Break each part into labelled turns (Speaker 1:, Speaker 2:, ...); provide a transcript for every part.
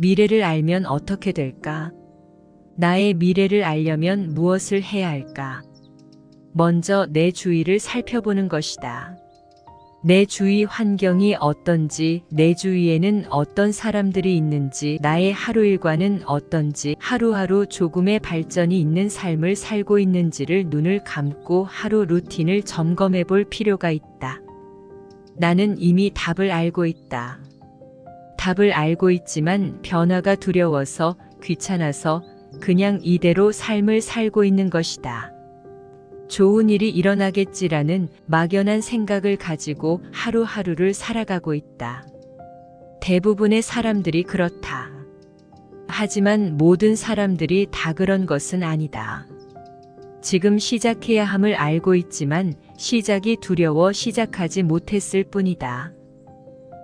Speaker 1: 미래를 알면 어떻게 될까? 나의 미래를 알려면 무엇을 해야 할까? 먼저 내 주위를 살펴보는 것이다. 내 주위 환경이 어떤지, 내 주위에는 어떤 사람들이 있는지, 나의 하루 일과는 어떤지, 하루하루 조금의 발전이 있는 삶을 살고 있는지를 눈을 감고 하루 루틴을 점검해 볼 필요가 있다. 나는 이미 답을 알고 있다. 답을 알고 있지만 변화가 두려워서, 귀찮아서 그냥 이대로 삶을 살고 있는 것이다. 좋은 일이 일어나겠지라는 막연한 생각을 가지고 하루하루를 살아가고 있다. 대부분의 사람들이 그렇다. 하지만 모든 사람들이 다 그런 것은 아니다. 지금 시작해야 함을 알고 있지만 시작이 두려워 시작하지 못했을 뿐이다.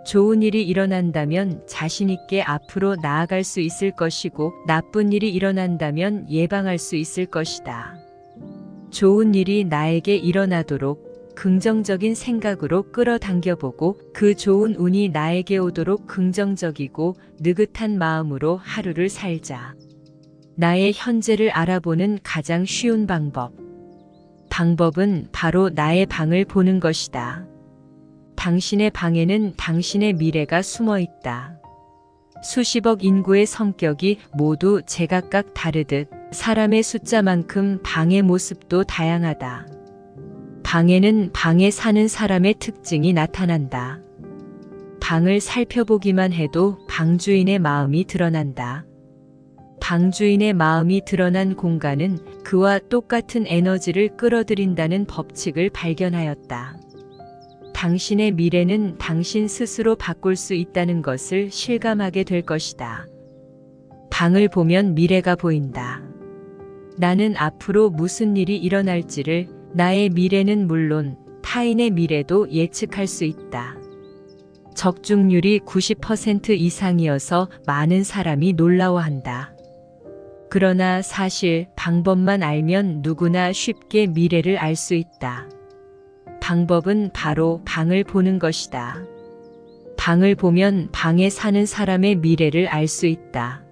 Speaker 1: 좋은 일이 일어난다면 자신 있게 앞으로 나아갈 수 있을 것이고, 나쁜 일이 일어난다면 예방할 수 있을 것이다. 좋은 일이 나에게 일어나도록 긍정적인 생각으로 끌어당겨보고, 그 좋은 운이 나에게 오도록 긍정적이고 느긋한 마음으로 하루를 살자. 나의 현재를 알아보는 가장 쉬운 방법은 바로 나의 방을 보는 것이다. 당신의 방에는 당신의 미래가 숨어 있다. 수십억 인구의 성격이 모두 제각각 다르듯 사람의 숫자만큼 방의 모습도 다양하다. 방에는 방에 사는 사람의 특징이 나타난다. 방을 살펴보기만 해도 방주인의 마음이 드러난다. 방주인의 마음이 드러난 공간은 그와 똑같은 에너지를 끌어들인다는 법칙을 발견하였다. 당신의 미래는 당신 스스로 바꿀 수 있다는 것을 실감하게 될 것이다. 방을 보면 미래가 보인다. 나는 앞으로 무슨 일이 일어날지를, 나의 미래는 물론 타인의 미래도 예측할 수 있다. 적중률이 90% 이상이어서 많은 사람이 놀라워한다. 그러나 사실 방법만 알면 누구나 쉽게 미래를 알 수 있다. 방법은 바로 방을 보는 것이다. 방을 보면 방에 사는 사람의 미래를 알 수 있다.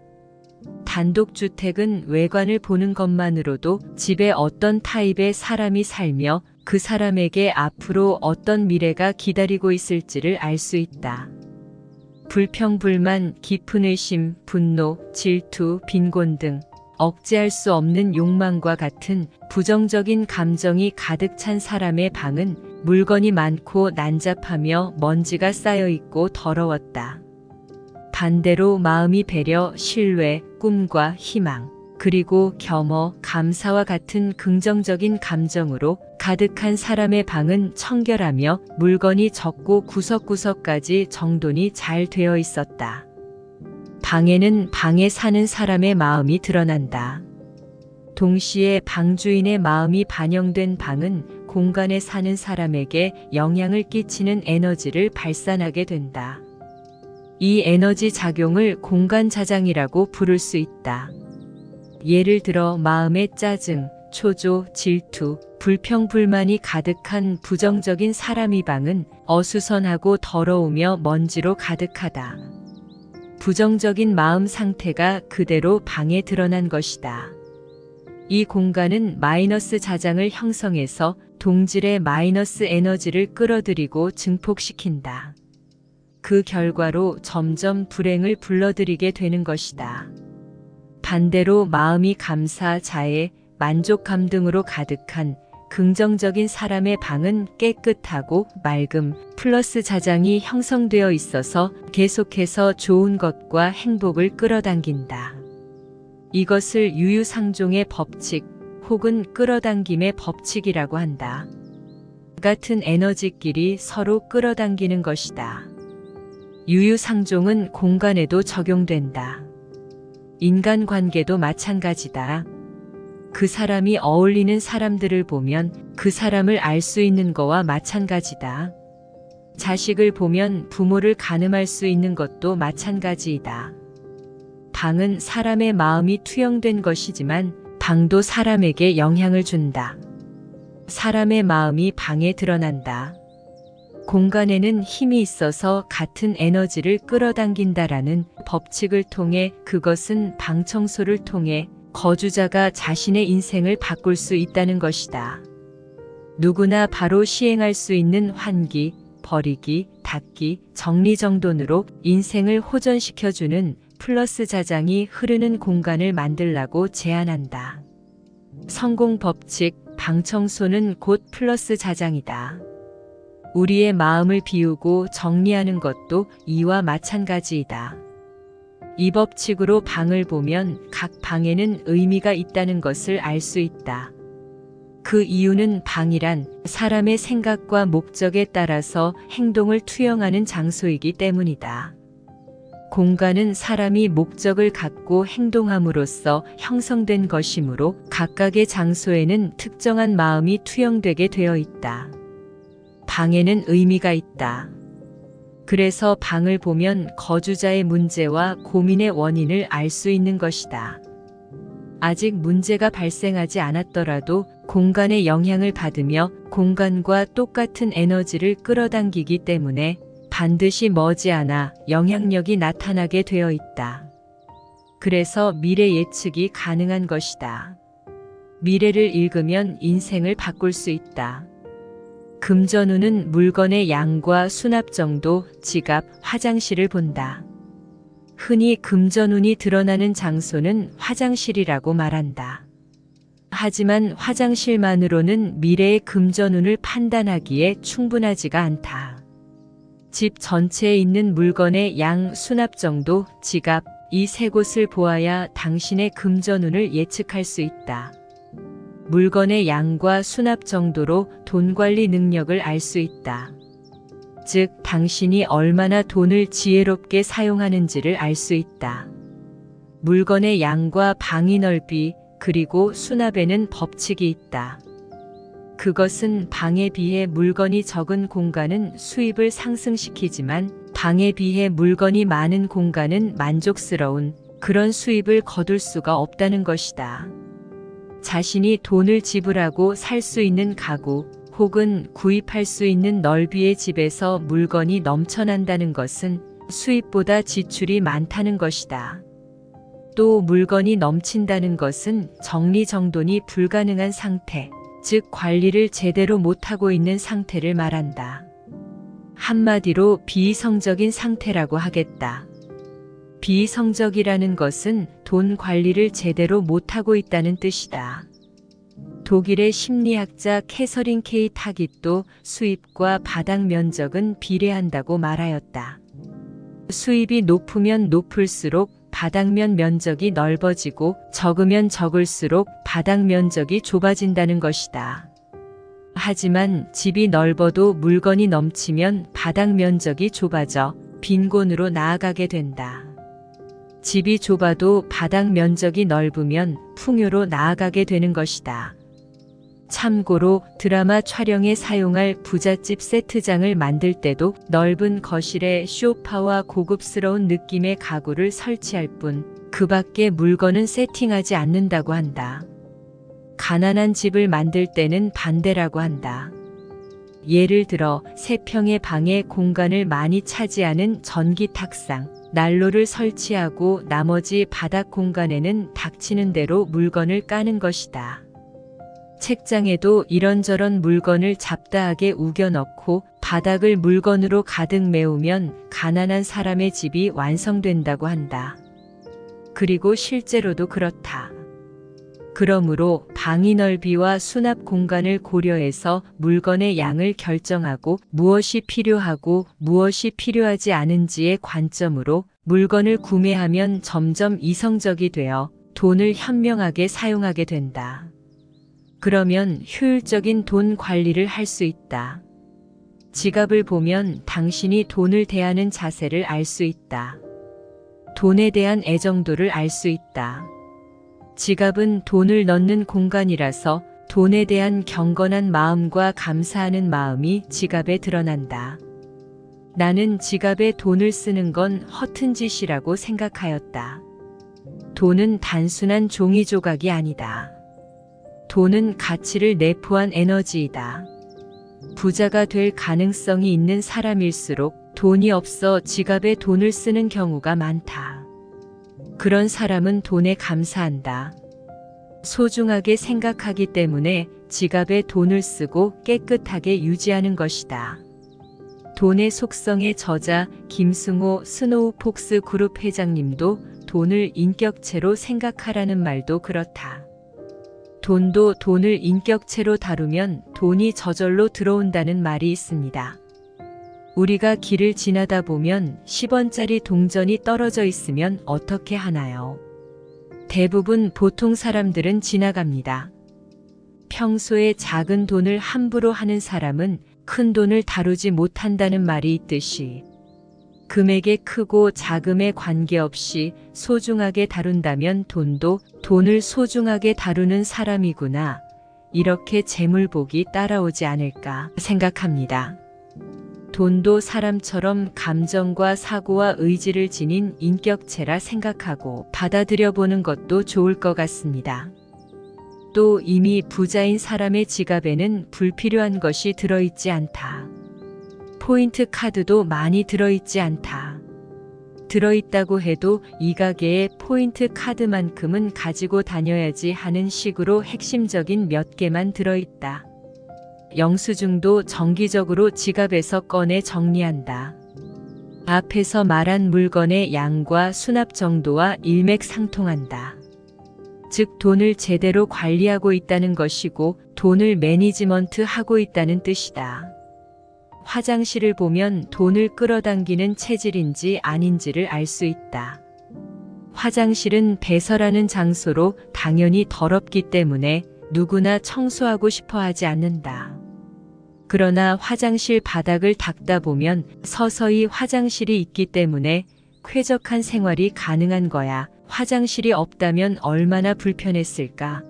Speaker 1: 단독주택은 외관을 보는 것만으로도 집에 어떤 타입의 사람이 살며 그 사람에게 앞으로 어떤 미래가 기다리고 있을지를 알 수 있다. 불평불만, 깊은 의심, 분노, 질투, 빈곤 등 억제할 수 없는 욕망과 같은 부정적인 감정이 가득 찬 사람의 방은 물건이 많고 난잡하며 먼지가 쌓여 있고 더러웠다. 반대로 마음이 배려, 신뢰, 꿈과 희망, 그리고 겸허, 감사와 같은 긍정적인 감정으로 가득한 사람의 방은 청결하며 물건이 적고 구석구석까지 정돈이 잘 되어 있었다. 방에는 방에 사는 사람의 마음이 드러난다. 동시에 방주인의 마음이 반영된 방은 공간에 사는 사람에게 영향을 끼치는 에너지를 발산하게 된다. 이 에너지 작용을 공간자장이라고 부를 수 있다. 예를 들어 마음의 짜증, 초조, 질투, 불평불만이 가득한 부정적인 사람의 방은 어수선하고 더러우며 먼지로 가득하다. 부정적인 마음 상태가 그대로 방에 드러난 것이다. 이 공간은 마이너스 자장을 형성해서 동질의 마이너스 에너지를 끌어들이고 증폭시킨다. 그 결과로 점점 불행을 불러들이게 되는 것이다. 반대로 마음이 감사, 자애, 만족감 등으로 가득한 긍정적인 사람의 방은 깨끗하고 맑음, 플러스 자장이 형성되어 있어서 계속해서 좋은 것과 행복을 끌어당긴다. 이것을 유유상종의 법칙 혹은 끌어당김의 법칙이라고 한다. 같은 에너지끼리 서로 끌어당기는 것이다. 유유상종은 공간에도 적용된다. 인간관계도 마찬가지다. 그 사람이 어울리는 사람들을 보면 그 사람을 알 수 있는 거와 마찬가지다. 자식을 보면 부모를 가늠할 수 있는 것도 마찬가지이다. 방은 사람의 마음이 투영된 것이지만 방도 사람에게 영향을 준다. 사람의 마음이 방에 드러난다. 공간에는 힘이 있어서 같은 에너지를 끌어당긴다라는 법칙을 통해 그것은 방 청소를 통해 거주자가 자신의 인생을 바꿀 수 있다는 것이다. 누구나 바로 시행할 수 있는 환기, 버리기, 닫기, 정리정돈으로 인생을 호전시켜주는 플러스 자장이 흐르는 공간을 만들라고 제안한다. 성공 법칙, 방 청소는 곧 플러스 자장이다. 우리의 마음을 비우고 정리하는 것도 이와 마찬가지이다. 이 법칙으로 방을 보면 각 방에는 의미가 있다는 것을 알 수 있다. 그 이유는 방이란 사람의 생각과 목적에 따라서 행동을 투영하는 장소이기 때문이다. 공간은 사람이 목적을 갖고 행동함으로써 형성된 것이므로 각각의 장소에는 특정한 마음이 투영되게 되어 있다. 방에는 의미가 있다. 그래서 방을 보면 거주자의 문제와 고민의 원인을 알 수 있는 것이다. 아직 문제가 발생하지 않았더라도 공간의 영향을 받으며 공간과 똑같은 에너지를 끌어당기기 때문에 반드시 머지않아 영향력이 나타나게 되어 있다. 그래서 미래 예측이 가능한 것이다. 미래를 읽으면 인생을 바꿀 수 있다. 금전운은 물건의 양과 수납 정도, 지갑, 화장실을 본다. 흔히 금전운이 드러나는 장소는 화장실이라고 말한다. 하지만 화장실만으로는 미래의 금전운을 판단하기에 충분하지가 않다. 집 전체에 있는 물건의 양, 수납 정도, 지갑, 이 세 곳을 보아야 당신의 금전운을 예측할 수 있다. 물건의 양과 수납 정도로 돈 관리 능력을 알 수 있다. 즉, 당신이 얼마나 돈을 지혜롭게 사용하는지를 알 수 있다. 물건의 양과 방위 넓이, 그리고 수납에는 법칙이 있다. 그것은 방에 비해 물건이 적은 공간은 수입을 상승시키지만 방에 비해 물건이 많은 공간은 만족스러운 그런 수입을 거둘 수가 없다는 것이다. 자신이 돈을 지불하고 살 수 있는 가구 혹은 구입할 수 있는 넓이의 집에서 물건이 넘쳐난다는 것은 수입보다 지출이 많다는 것이다. 또 물건이 넘친다는 것은 정리정돈이 불가능한 상태, 즉 관리를 제대로 못하고 있는 상태를 말한다. 한마디로 비이성적인 상태라고 하겠다. 비이성적이라는 것은 돈 관리를 제대로 못하고 있다는 뜻이다. 독일의 심리학자 캐서린 K 타깃도 수입과 바닥 면적은 비례한다고 말하였다. 수입이 높으면 높을수록 바닥면 면적이 넓어지고 적으면 적을수록 바닥 면적이 좁아진다는 것이다. 하지만 집이 넓어도 물건이 넘치면 바닥 면적이 좁아져 빈곤으로 나아가게 된다. 집이 좁아도 바닥 면적이 넓으면 풍요로 나아가게 되는 것이다. 참고로 드라마 촬영에 사용할 부잣집 세트장을 만들 때도 넓은 거실에 소파와 고급스러운 느낌의 가구를 설치할 뿐 그 밖에 물건은 세팅하지 않는다고 한다. 가난한 집을 만들 때는 반대라고 한다. 예를 들어 3평의 방에 공간을 많이 차지하는 전기 탁상, 난로를 설치하고 나머지 바닥 공간에는 닥치는 대로 물건을 까는 것이다. 책장에도 이런저런 물건을 잡다하게 우겨넣고 바닥을 물건으로 가득 메우면 가난한 사람의 집이 완성된다고 한다. 그리고 실제로도 그렇다. 그러므로 방위 넓이와 수납 공간을 고려해서 물건의 양을 결정하고 무엇이 필요하고 무엇이 필요하지 않은지의 관점으로 물건을 구매하면 점점 이성적이 되어 돈을 현명하게 사용하게 된다. 그러면 효율적인 돈 관리를 할 수 있다. 지갑을 보면 당신이 돈을 대하는 자세를 알 수 있다. 돈에 대한 애정도를 알 수 있다. 지갑은 돈을 넣는 공간이라서 돈에 대한 경건한 마음과 감사하는 마음이 지갑에 드러난다. 나는 지갑에 돈을 쓰는 건 허튼 짓이라고 생각하였다. 돈은 단순한 종이 조각이 아니다. 돈은 가치를 내포한 에너지이다. 부자가 될 가능성이 있는 사람일수록 돈이 없어 지갑에 돈을 쓰는 경우가 많다. 그런 사람은 돈에 감사한다. 소중하게 생각하기 때문에 지갑에 돈을 쓰고 깨끗하게 유지하는 것이다. 돈의 속성의 저자 김승호 스노우폭스 그룹 회장님도 돈을 인격체로 생각하라는 말도 그렇다. 돈도 돈을 인격체로 다루면 돈이 저절로 들어온다는 말이 있습니다. 우리가 길을 지나다 보면 10원짜리 동전이 떨어져 있으면 어떻게 하나요? 대부분 보통 사람들은 지나갑니다. 평소에 작은 돈을 함부로 하는 사람은 큰 돈을 다루지 못한다는 말이 있듯이 금액의 크고 작음에 관계없이 소중하게 다룬다면 돈도 돈을 소중하게 다루는 사람이구나. 이렇게 재물복이 따라오지 않을까 생각합니다. 돈도 사람처럼 감정과 사고와 의지를 지닌 인격체라 생각하고 받아들여 보는 것도 좋을 것 같습니다. 또 이미 부자인 사람의 지갑에는 불필요한 것이 들어있지 않다. 포인트 카드도 많이 들어있지 않다. 들어있다고 해도 이 가게에 포인트 카드만큼은 가지고 다녀야지 하는 식으로 핵심적인 몇 개만 들어있다. 영수증도 정기적으로 지갑에서 꺼내 정리한다. 앞에서 말한 물건의 양과 수납 정도와 일맥상통한다. 즉 돈을 제대로 관리하고 있다는 것이고 돈을 매니지먼트하고 있다는 뜻이다. 화장실을 보면 돈을 끌어당기는 체질인지 아닌지를 알 수 있다. 화장실은 배설하는 장소로 당연히 더럽기 때문에 누구나 청소하고 싶어 하지 않는다. 그러나 화장실 바닥을 닦다 보면 서서히 화장실이 있기 때문에 쾌적한 생활이 가능한 거야. 화장실이 없다면 얼마나 불편했을까.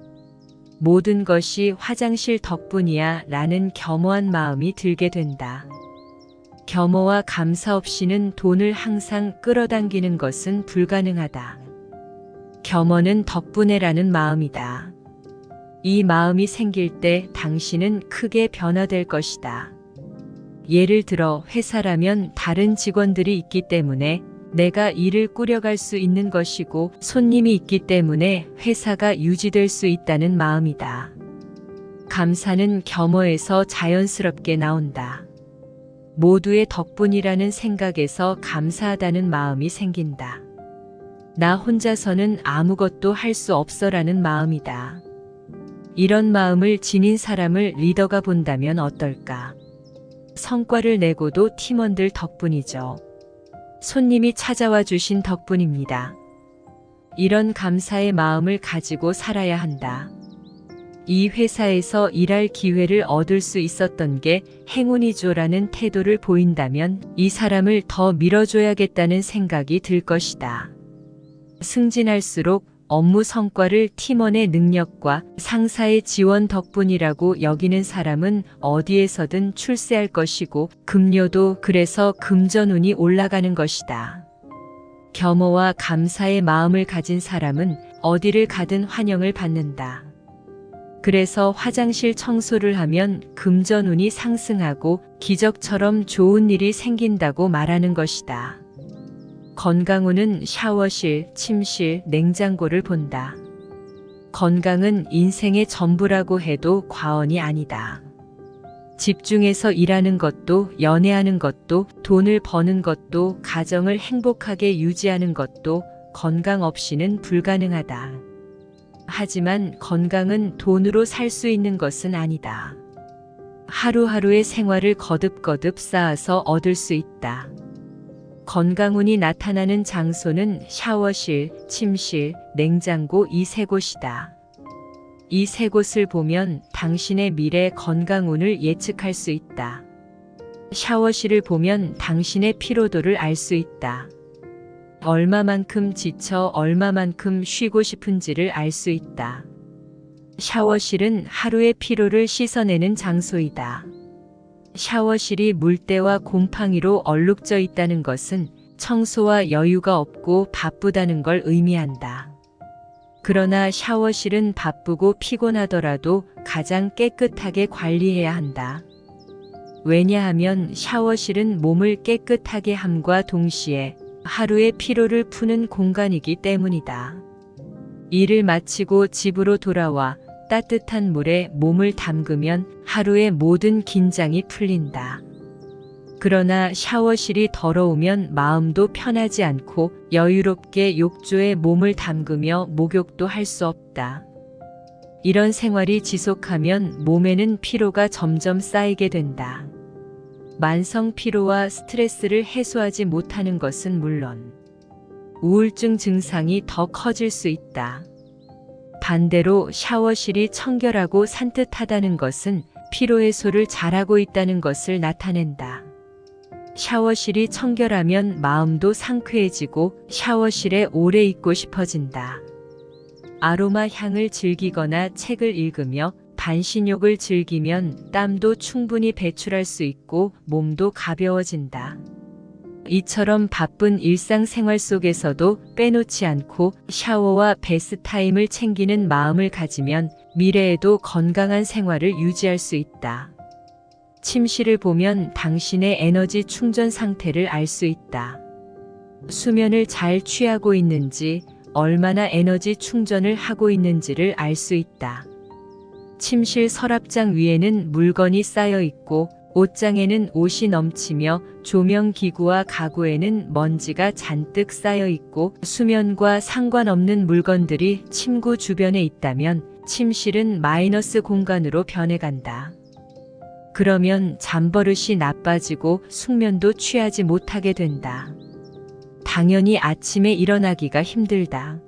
Speaker 1: 모든 것이 화장실 덕분이야 라는 겸허한 마음이 들게 된다. 겸허와 감사 없이는 돈을 항상 끌어당기는 것은 불가능하다. 겸허는 덕분에라는 마음이다. 이 마음이 생길 때 당신은 크게 변화될 것이다. 예를 들어 회사라면 다른 직원들이 있기 때문에 내가 일을 꾸려갈 수 있는 것이고 손님이 있기 때문에 회사가 유지될 수 있다는 마음이다. 감사는 겸허에서 자연스럽게 나온다. 모두의 덕분이라는 생각에서 감사하다는 마음이 생긴다. 나 혼자서는 아무것도 할 수 없어라는 마음이다. 이런 마음을 지닌 사람을 리더가 본다면 어떨까? 성과를 내고도 팀원들 덕분이죠. 손님이 찾아와 주신 덕분입니다. 이런 감사의 마음을 가지고 살아야 한다. 이 회사에서 일할 기회를 얻을 수 있었던 게 행운이죠라는 태도를 보인다면 이 사람을 더 밀어줘야겠다는 생각이 들 것이다. 승진할수록 업무 성과를 팀원의 능력과 상사의 지원 덕분이라고 여기는 사람은 어디에서든 출세할 것이고 급료도 그래서 금전운이 올라가는 것이다. 겸허와 감사의 마음을 가진 사람은 어디를 가든 환영을 받는다. 그래서 화장실 청소를 하면 금전운이 상승하고 기적처럼 좋은 일이 생긴다고 말하는 것이다. 건강운은 샤워실, 침실, 냉장고를 본다. 건강은 인생의 전부라고 해도 과언이 아니다. 집중해서 일하는 것도, 연애하는 것도, 돈을 버는 것도, 가정을 행복하게 유지하는 것도 건강 없이는 불가능하다. 하지만 건강은 돈으로 살 수 있는 것은 아니다. 하루하루의 생활을 거듭거듭 쌓아서 얻을 수 있다. 건강운이 나타나는 장소는 샤워실, 침실, 냉장고 이 세 곳이다. 이 세 곳을 보면 당신의 미래 건강운을 예측할 수 있다. 샤워실을 보면 당신의 피로도를 알 수 있다. 얼마만큼 지쳐 얼마만큼 쉬고 싶은지를 알 수 있다. 샤워실은 하루의 피로를 씻어내는 장소이다. 샤워실이 물때와 곰팡이로 얼룩져 있다는 것은 청소와 여유가 없고 바쁘다는 걸 의미한다. 그러나 샤워실은 바쁘고 피곤하더라도 가장 깨끗하게 관리해야 한다. 왜냐하면 샤워실은 몸을 깨끗하게 함과 동시에 하루의 피로를 푸는 공간이기 때문이다. 일을 마치고 집으로 돌아와 따뜻한 물에 몸을 담그면 하루의 모든 긴장이 풀린다. 그러나 샤워실이 더러우면 마음도 편하지 않고 여유롭게 욕조에 몸을 담그며 목욕도 할 수 없다. 이런 생활이 지속하면 몸에는 피로가 점점 쌓이게 된다. 만성 피로와 스트레스를 해소하지 못하는 것은 물론 우울증 증상이 더 커질 수 있다. 반대로 샤워실이 청결하고 산뜻하다는 것은 피로 해소를 잘하고 있다는 것을 나타낸다. 샤워실이 청결하면 마음도 상쾌해지고 샤워실에 오래 있고 싶어진다. 아로마 향을 즐기거나 책을 읽으며 반신욕을 즐기면 땀도 충분히 배출할 수 있고 몸도 가벼워진다. 이처럼 바쁜 일상생활 속에서도 빼놓지 않고 샤워와 베스타임을 챙기는 마음을 가지면 미래에도 건강한 생활을 유지할 수 있다. 침실을 보면 당신의 에너지 충전 상태를 알 수 있다. 수면을 잘 취하고 있는지, 얼마나 에너지 충전을 하고 있는지를 알 수 있다. 침실 서랍장 위에는 물건이 쌓여 있고 옷장에는 옷이 넘치며 조명기구와 가구에는 먼지가 잔뜩 쌓여 있고 수면과 상관없는 물건들이 침구 주변에 있다면 침실은 마이너스 공간으로 변해간다. 그러면 잠버릇이 나빠지고 숙면도 취하지 못하게 된다. 당연히 아침에 일어나기가 힘들다.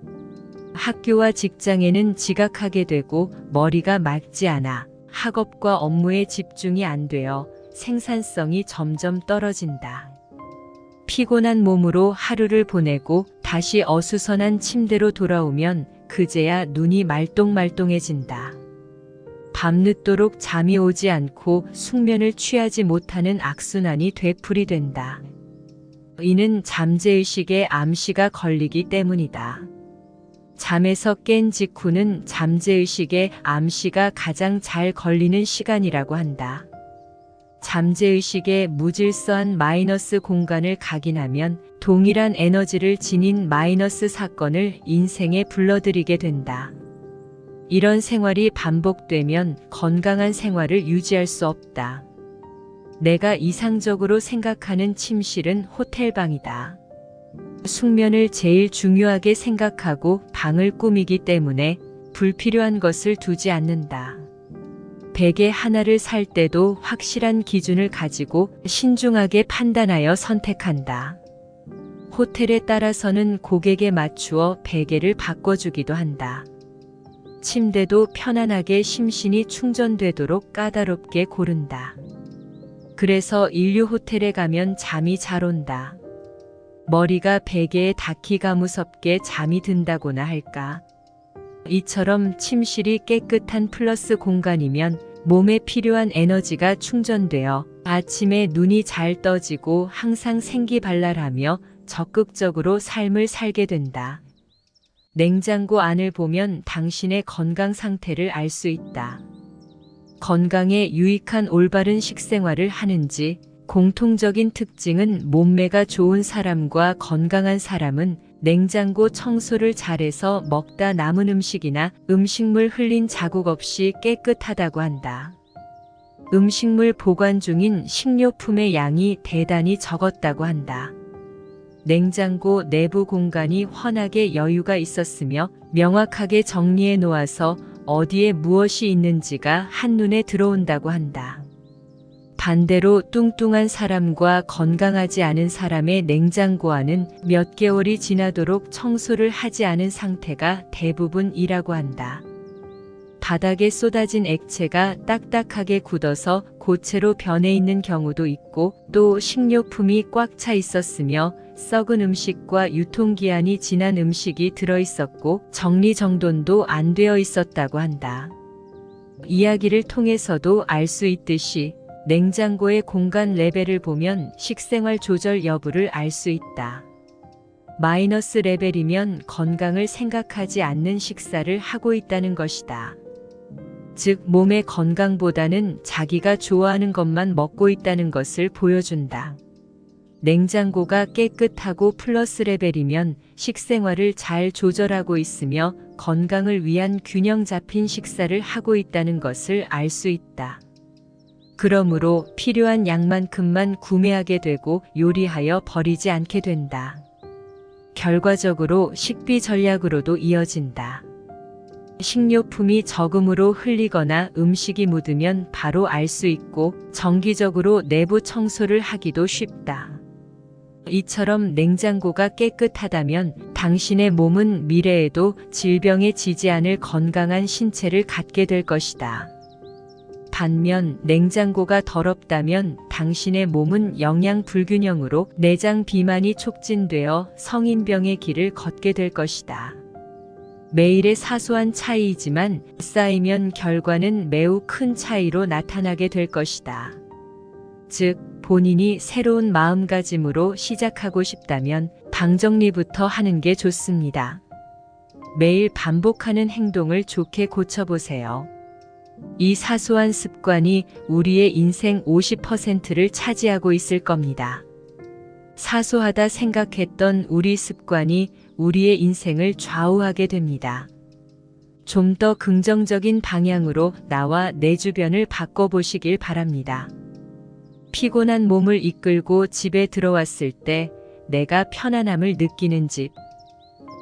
Speaker 1: 학교와 직장에는 지각하게 되고 머리가 맑지 않아 학업과 업무에 집중이 안 되어 생산성이 점점 떨어진다. 피곤한 몸으로 하루를 보내고 다시 어수선한 침대로 돌아오면 그제야 눈이 말똥말똥해진다. 밤늦도록 잠이 오지 않고 숙면을 취하지 못하는 악순환이 되풀이 된다. 이는 잠재의식에 암시가 걸리기 때문이다. 잠에서 깬 직후는 잠재의식에 암시가 가장 잘 걸리는 시간이라고 한다. 잠재의식의 무질서한 마이너스 공간을 각인하면 동일한 에너지를 지닌 마이너스 사건을 인생에 불러들이게 된다. 이런 생활이 반복되면 건강한 생활을 유지할 수 없다. 내가 이상적으로 생각하는 침실은 호텔방이다. 숙면을 제일 중요하게 생각하고 방을 꾸미기 때문에 불필요한 것을 두지 않는다. 베개 하나를 살 때도 확실한 기준을 가지고 신중하게 판단하여 선택한다. 호텔에 따라서는 고객에 맞추어 베개를 바꿔주기도 한다. 침대도 편안하게 심신이 충전되도록 까다롭게 고른다. 그래서 인류 호텔에 가면 잠이 잘 온다. 머리가 베개에 닿기가 무섭게 잠이 든다고나 할까. 이처럼 침실이 깨끗한 플러스 공간이면 몸에 필요한 에너지가 충전되어 아침에 눈이 잘 떠지고 항상 생기발랄하며 적극적으로 삶을 살게 된다. 냉장고 안을 보면 당신의 건강 상태를 알 수 있다. 건강에 유익한 올바른 식생활을 하는지 공통적인 특징은 몸매가 좋은 사람과 건강한 사람은 냉장고 청소를 잘해서 먹다 남은 음식이나 음식물 흘린 자국 없이 깨끗하다고 한다. 음식물 보관 중인 식료품의 양이 대단히 적었다고 한다. 냉장고 내부 공간이 훤하게 여유가 있었으며 명확하게 정리해 놓아서 어디에 무엇이 있는지가 한눈에 들어온다고 한다. 반대로 뚱뚱한 사람과 건강하지 않은 사람의 냉장고 안은 몇 개월이 지나도록 청소를 하지 않은 상태가 대부분이라고 한다. 바닥에 쏟아진 액체가 딱딱하게 굳어서 고체로 변해 있는 경우도 있고 또 식료품이 꽉 차 있었으며 썩은 음식과 유통기한이 지난 음식이 들어있었고 정리정돈도 안 되어 있었다고 한다. 이야기를 통해서도 알 수 있듯이 냉장고의 공간 레벨을 보면 식생활 조절 여부를 알 수 있다. 마이너스 레벨이면 건강을 생각하지 않는 식사를 하고 있다는 것이다. 즉 몸의 건강보다는 자기가 좋아하는 것만 먹고 있다는 것을 보여준다. 냉장고가 깨끗하고 플러스 레벨이면 식생활을 잘 조절하고 있으며 건강을 위한 균형 잡힌 식사를 하고 있다는 것을 알 수 있다. 그러므로 필요한 양만큼만 구매하게 되고 요리하여 버리지 않게 된다. 결과적으로 식비 전략으로도 이어진다. 식료품이 적음으로 흘리거나 음식이 묻으면 바로 알 수 있고 정기적으로 내부 청소를 하기도 쉽다. 이처럼 냉장고가 깨끗하다면 당신의 몸은 미래에도 질병에 지지 않을 건강한 신체를 갖게 될 것이다. 반면 냉장고가 더럽다면 당신의 몸은 영양 불균형으로 내장 비만이 촉진되어 성인병의 길을 걷게 될 것이다. 매일의 사소한 차이이지만 쌓이면 결과는 매우 큰 차이로 나타나게 될 것이다. 즉, 본인이 새로운 마음가짐으로 시작하고 싶다면 방 정리부터 하는 게 좋습니다. 매일 반복하는 행동을 좋게 고쳐보세요. 이 사소한 습관이 우리의 인생 50%를 차지하고 있을 겁니다. 사소하다 생각했던 우리 습관이 우리의 인생을 좌우하게 됩니다. 좀 더 긍정적인 방향으로 나와 내 주변을 바꿔보시길 바랍니다. 피곤한 몸을 이끌고 집에 들어왔을 때 내가 편안함을 느끼는 집,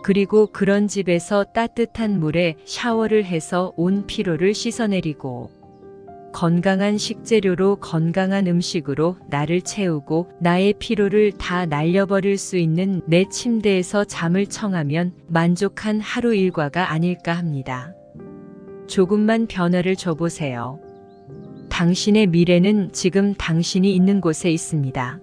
Speaker 1: 그리고 그런 집에서 따뜻한 물에 샤워를 해서 온 피로를 씻어내리고 건강한 식재료로 건강한 음식으로 나를 채우고 나의 피로를 다 날려버릴 수 있는 내 침대에서 잠을 청하면 만족한 하루 일과가 아닐까 합니다. 조금만 변화를 줘보세요. 당신의 미래는 지금 당신이 있는 곳에 있습니다.